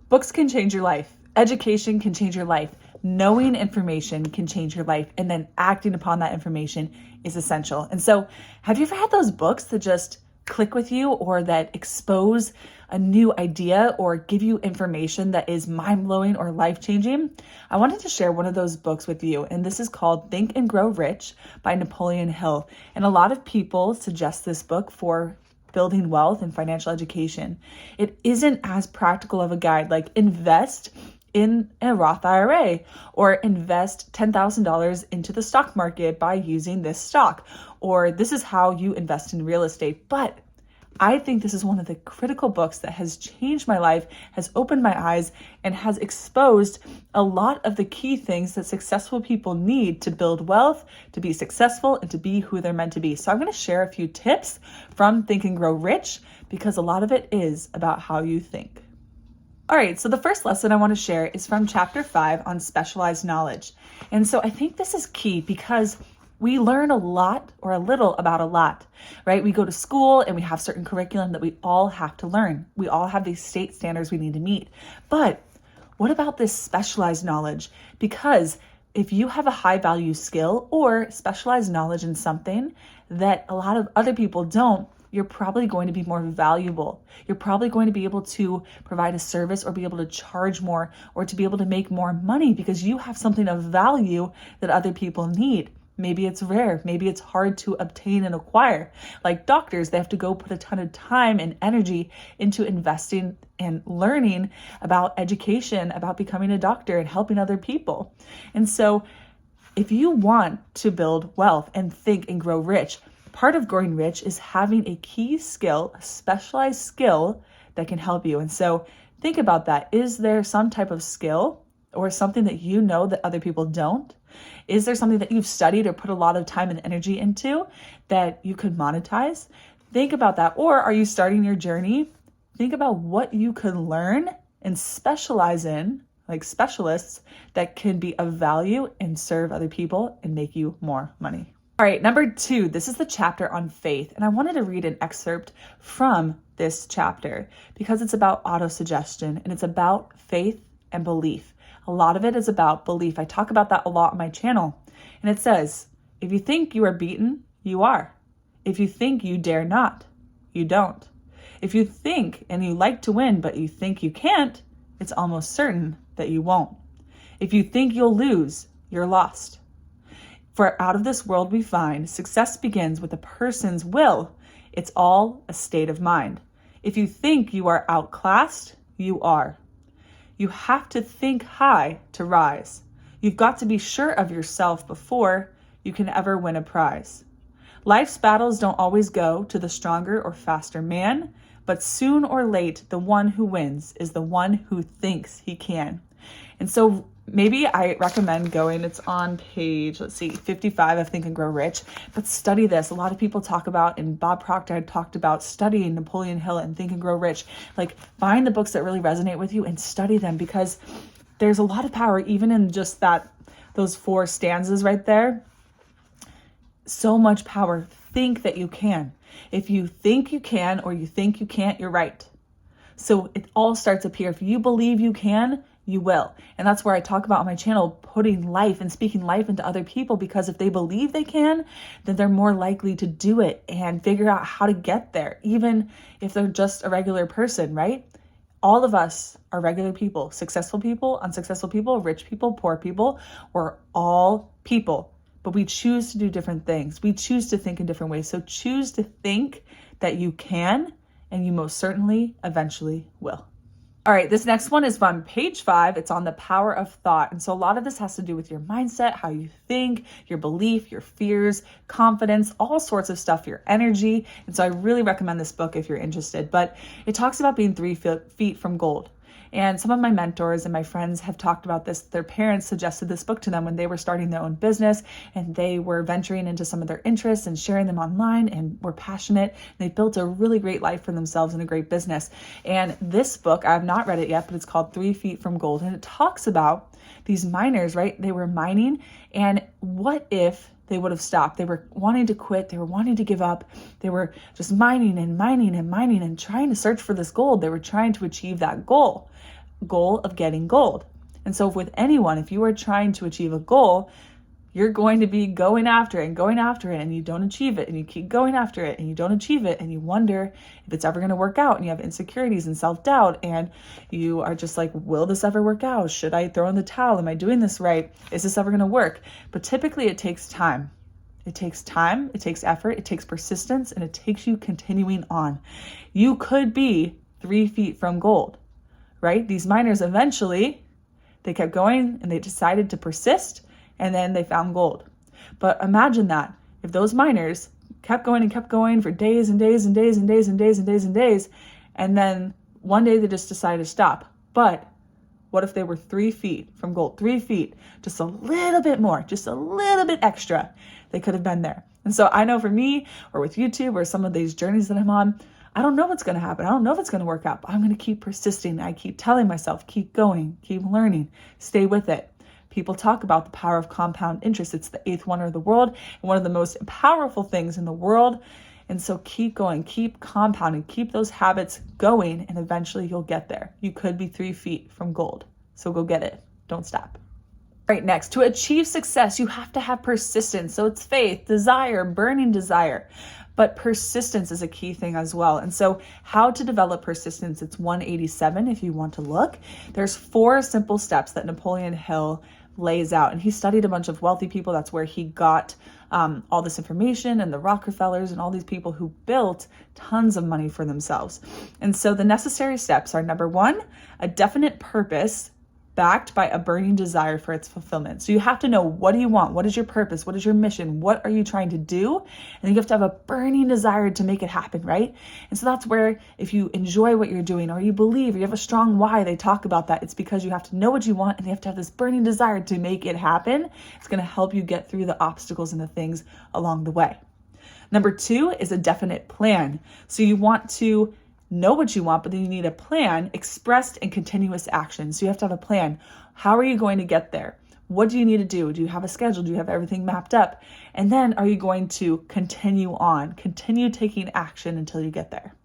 Books can change your life. Education can change your life. Knowing information can change your life, and then acting upon that information is essential. And so, have you ever had those books that just click with you, or that expose a new idea or give you information that is mind-blowing or life-changing? I wanted to share one of those books with you, and this is called Think and Grow Rich by Napoleon Hill. And a lot of people suggest this book for building wealth and financial education. It isn't as practical of a guide like invest in a Roth IRA or invest $10,000 into the stock market by using this stock, or this is how you invest in real estate. But I think this is one of the critical books that has changed my life, has opened my eyes, and has exposed a lot of the key things that successful people need to build wealth, to be successful, and to be who they're meant to be. So I'm going to share a few tips from Think and Grow Rich, because a lot of it is about how you think. All right, so the first lesson I want to share is from chapter 5 on specialized knowledge. And so I think this is key because we learn a lot or a little about a lot, right? We go to school and we have certain curriculum that we all have to learn. We all have these state standards we need to meet. But what about this specialized knowledge? Because if you have a high value skill or specialized knowledge in something that a lot of other people don't, you're probably going to be more valuable. You're probably going to be able to provide a service or be able to charge more or to be able to make more money because you have something of value that other people need. Maybe it's rare. Maybe it's hard to obtain and acquire. Like doctors, they have to go put a ton of time and energy into investing and learning about education, about becoming a doctor and helping other people. And so if you want to build wealth and think and grow rich, part of growing rich is having a key skill, a specialized skill that can help you. And so think about that. Is there some type of skill or something that you know that other people don't? Is there something that you've studied or put a lot of time and energy into that you could monetize? Think about that. Or are you starting your journey? Think about what you could learn and specialize in, like specialists that can be of value and serve other people and make you more money. All right, number 2, this is the chapter on faith. And I wanted to read an excerpt from this chapter because it's about autosuggestion and it's about faith and belief. A lot of it is about belief. I talk about that a lot on my channel. And it says, if you think you are beaten, you are. If you think you dare not, you don't. If you think and you like to win, but you think you can't, it's almost certain that you won't. If you think you'll lose, you're lost. For out of this world we find success begins with a person's will. It's all a state of mind. If you think you are outclassed, you are. You have to think high to rise. You've got to be sure of yourself before you can ever win a prize. Life's battles don't always go to the stronger or faster man, but soon or late, the one who wins is the one who thinks he can. And so maybe I recommend going, it's on page, 55 of Think and Grow Rich, but study this. A lot of people talk about, and Bob Proctor had talked about studying Napoleon Hill and Think and Grow Rich. Like find the books that really resonate with you and study them because there's a lot of power even in just those 4 stanzas right there. So much power. Think that you can. If you think you can or you think you can't, you're right. So it all starts up here. If you believe you can, you will. And that's where I talk about on my channel, putting life and speaking life into other people, because if they believe they can, then they're more likely to do it and figure out how to get there, even if they're just a regular person, right? All of us are regular people, successful people, unsuccessful people, rich people, poor people. We're all people, but we choose to do different things. We choose to think in different ways. So choose to think that you can, and you most certainly eventually will. All right, this next one is on page 5. It's on the power of thought. And so a lot of this has to do with your mindset, how you think, your belief, your fears, confidence, all sorts of stuff, your energy. And so I really recommend this book if you're interested. But it talks about being 3 feet from gold. And some of my mentors and my friends have talked about this. Their parents suggested this book to them when they were starting their own business and they were venturing into some of their interests and sharing them online and were passionate. They built a really great life for themselves and a great business. And this book, I have not read it yet, but it's called 3 Feet from Gold. And it talks about these miners, right? They were mining, and what if they would have stopped? They were wanting to quit. They were wanting to give up. They were just mining and mining and mining and trying to search for this gold. They were trying to achieve that goal. goal of getting gold. And so with anyone, if you are trying to achieve a goal, you're going to be going after it and you don't achieve it, and you keep going after it and you don't achieve it, and you wonder if it's ever going to work out, and you have insecurities and self-doubt, and you are just like, will this ever work out? Should I throw in the towel? Am I doing this right? Is this ever going to work? But typically it takes time. It takes time, it takes effort, it takes persistence, and it takes you continuing on. You could be 3 feet from gold, right? These miners eventually, they kept going and they decided to persist, and then they found gold. But imagine that if those miners kept going for days and days and days and days and days and days and days, and then one day they just decided to stop. But what if they were 3 feet from gold, 3 feet, just a little bit more, just a little bit extra? They could have been there. And so I know for me, or with YouTube, or some of these journeys that I'm on, I don't know what's going to happen. I don't know if it's going to work out, but I'm going to keep persisting. I keep telling myself, keep going, keep learning, stay with it. People talk about the power of compound interest. It's the 8th wonder of the world and one of the most powerful things in the world. And so keep going, keep compounding, keep those habits going, and eventually you'll get there. You could be 3 feet from gold. So go get it. Don't stop. All right, next, to achieve success, you have to have persistence. So it's faith, desire, burning desire. But persistence is a key thing as well. And so how to develop persistence, it's 187 if you want to look. There's 4 simple steps that Napoleon Hill lays out. And he studied a bunch of wealthy people. That's where he got all this information, and the Rockefellers and all these people who built tons of money for themselves. And so the necessary steps are, number 1, a definite purpose backed by a burning desire for its fulfillment. So you have to know, what do you want? What is your purpose? What is your mission? What are you trying to do? And you have to have a burning desire to make it happen, right? And so that's where, if you enjoy what you're doing, or you believe, or you have a strong why, they talk about that. It's because you have to know what you want, and you have to have this burning desire to make it happen. It's going to help you get through the obstacles and the things along the way. Number 2 is a definite plan. So you want to know what you want, but then you need a plan expressed in continuous action. So you have to have a plan. How are you going to get there? What do you need to do? Do you have a schedule? Do you have everything mapped up? And then are you going to continue on, continue taking action until you get there?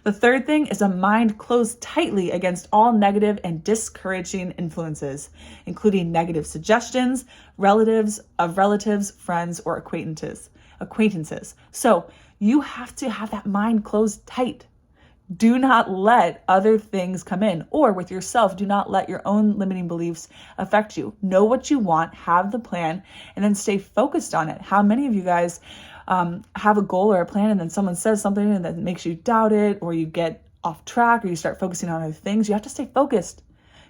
The third thing is a mind closed tightly against all negative and discouraging influences, including negative suggestions, relatives, friends, or acquaintances. So you have to have that mind closed tight. Do not let other things come in, or with yourself, do not let your own limiting beliefs affect you. Know what you want, have the plan, and then stay focused on it. How many of you guys have a goal or a plan, and then someone says something and that makes you doubt it, or you get off track, or you start focusing on other things? You have to stay focused.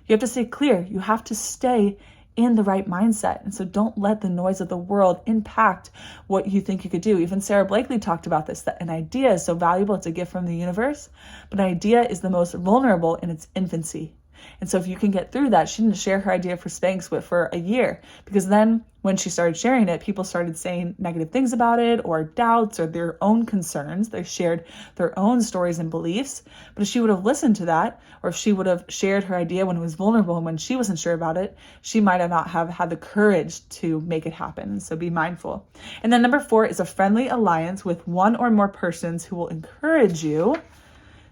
You have to stay clear. You have to stay in the right mindset. And so don't let the noise of the world impact what you think you could do. Even Sarah Blakely talked about this, that an idea is so valuable, it's a gift from the universe, but an idea is the most vulnerable in its infancy. And so if you can get through that, she didn't share her idea for Spanx for a year, because then when she started sharing it, people started saying negative things about it, or doubts, or their own concerns. They shared their own stories and beliefs. But if she would have listened to that, or if she would have shared her idea when it was vulnerable and when she wasn't sure about it, she might have not have had the courage to make it happen. So be mindful. And then number 4 is a friendly alliance with one or more persons who will encourage you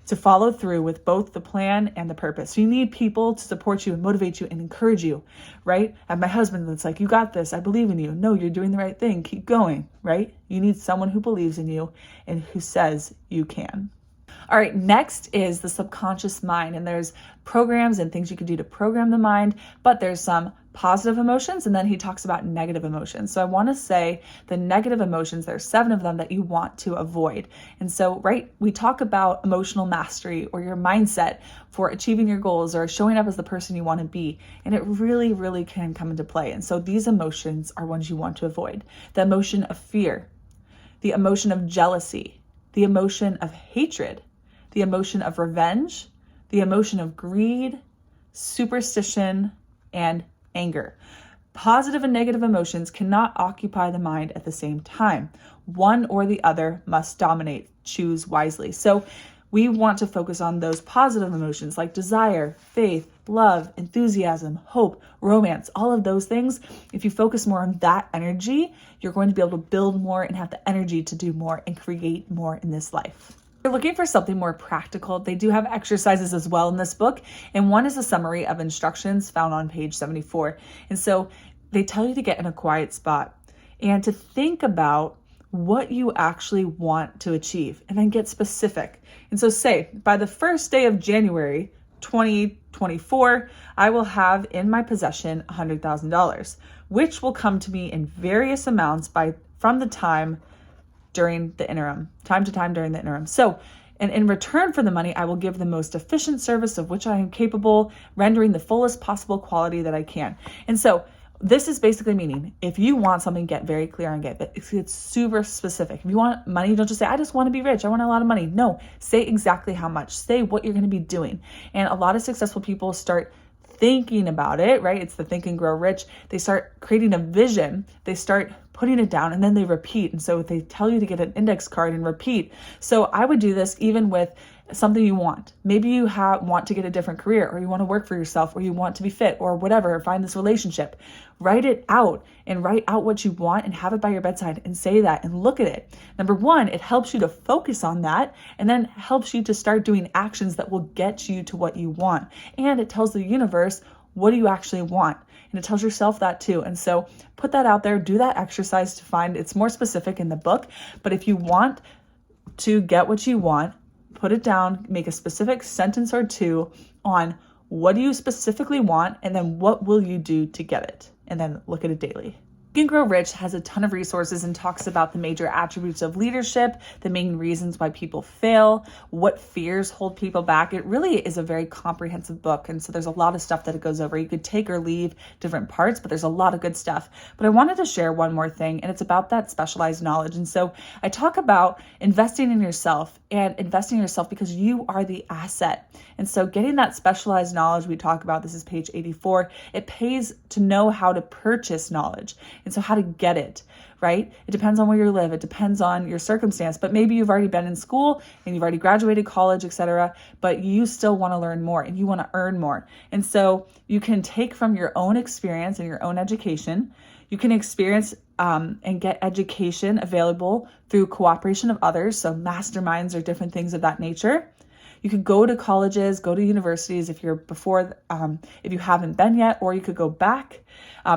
to follow through with both the plan and the purpose. So you need people to support you and motivate you and encourage you, right? I have my husband that's like, you got this. I believe in you. No, you're doing the right thing. Keep going, right? You need someone who believes in you and who says you can. All right, next is the subconscious mind. And there's programs and things you can do to program the mind, but there's some positive emotions, and then he talks about negative emotions. So I want to say the negative emotions, there's 7 of them that you want to avoid. And so, right, we talk about emotional mastery, or your mindset for achieving your goals, or showing up as the person you want to be. And it really, really can come into play. And so these emotions are ones you want to avoid. The emotion of fear, the emotion of jealousy, the emotion of hatred, the emotion of revenge, the emotion of greed, superstition, and anger. Positive and negative emotions cannot occupy the mind at the same time. One or the other must dominate. Choose wisely. So we want to focus on those positive emotions like desire, faith, love, enthusiasm, hope, romance, all of those things. If you focus more on that energy, you're going to be able to build more and have the energy to do more and create more in this life. you're looking for something more practical, they do have exercises as well in this book. And one is a summary of instructions found on page 74. And so they tell you to get in a quiet spot and to think about what you actually want to achieve and then get specific. And so say by the first day of January 2024, I will have in my possession $100,000, which will come to me in various amounts from the time during the interim, time to time during the interim. So, and in return for the money, I will give the most efficient service of which I am capable, rendering the fullest possible quality that I can. And so this is basically meaning if you want something, get very clear and it's super specific. If you want money, don't just say, I just want to be rich. I want a lot of money. No, say exactly how much. Say what you're going to be doing. And a lot of successful people start thinking about it, right? It's the Think and Grow Rich. They start creating a vision. They start putting it down and then they repeat. And so they tell you to get an index card and repeat. So I would do this even with something you want. Maybe you want to get a different career, or you want to work for yourself, or you want to be fit, or whatever, or find this relationship. Write it out and write out what you want and have it by your bedside and say that and look at it. Number one, it helps you to focus on that and then helps you to start doing actions that will get you to what you want. And it tells the universe, what do you actually want? And it tells yourself that too. And so put that out there, do that exercise to find, it's more specific in the book, but if you want to get what you want, put it down, make a specific sentence or two on what do you specifically want, and then what will you do to get it? And then look at it daily. Think and Grow Rich has a ton of resources and talks about the major attributes of leadership, the main reasons why people fail, what fears hold people back. It really is a very comprehensive book. And so there's a lot of stuff that it goes over. You could take or leave different parts, but there's a lot of good stuff. But I wanted to share one more thing, and it's about that specialized knowledge. And so I talk about investing in yourself because you are the asset. And so getting that specialized knowledge we talk about, this is page 84, it pays to know how to purchase knowledge. And so how to get it, right? It depends on where you live. It depends on your circumstance, but maybe you've already been in school and you've already graduated college, etc., but you still want to learn more and you want to earn more. And so you can take from your own experience and your own education. You can experience and get education available through cooperation of others. So masterminds or different things of that nature. You could go to colleges, go to universities if you're if you haven't been yet, or you could go back,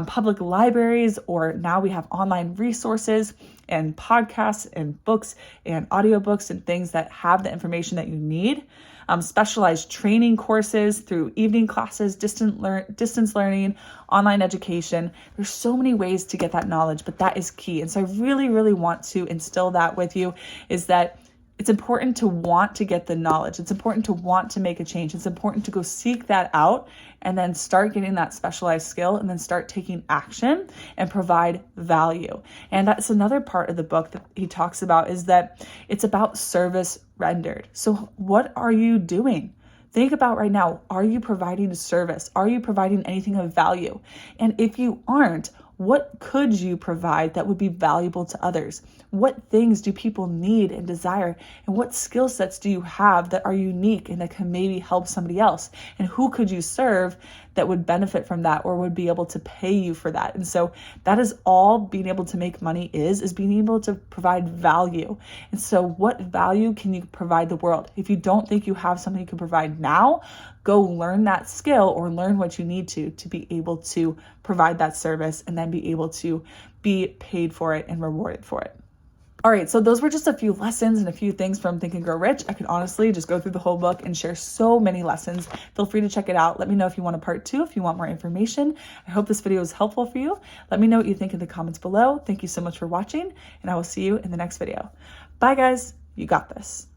public libraries, or now we have online resources and podcasts and books and audiobooks and things that have the information that you need. Specialized training courses through evening classes, distance learning, online education. There's so many ways to get that knowledge, but that is key. And so I really, really want to instill that with you, is that it's important to want to get the knowledge. It's important to want to make a change. It's important to go seek that out and then start getting that specialized skill and then start taking action and provide value. And that's another part of the book that he talks about, is that it's about service rendered. So what are you doing? Think about right now, are you providing a service? Are you providing anything of value? And if you aren't, what could you provide that would be valuable to others? What things do people need and desire? And what skill sets do you have that are unique and that can maybe help somebody else? And who could you serve that would benefit from that or would be able to pay you for that? And so that is all being able to make money is being able to provide value. And so what value can you provide the world? If you don't think you have something you can provide now, go learn that skill or learn what you need to be able to provide that service and then be able to be paid for it and rewarded for it. All right, so those were just a few lessons and a few things from Think and Grow Rich. I could honestly just go through the whole book and share so many lessons. Feel free to check it out. Let me know if you want a part 2, if you want more information. I hope this video was helpful for you. Let me know what you think in the comments below. Thank you so much for watching, and I will see you in the next video. Bye, guys. You got this.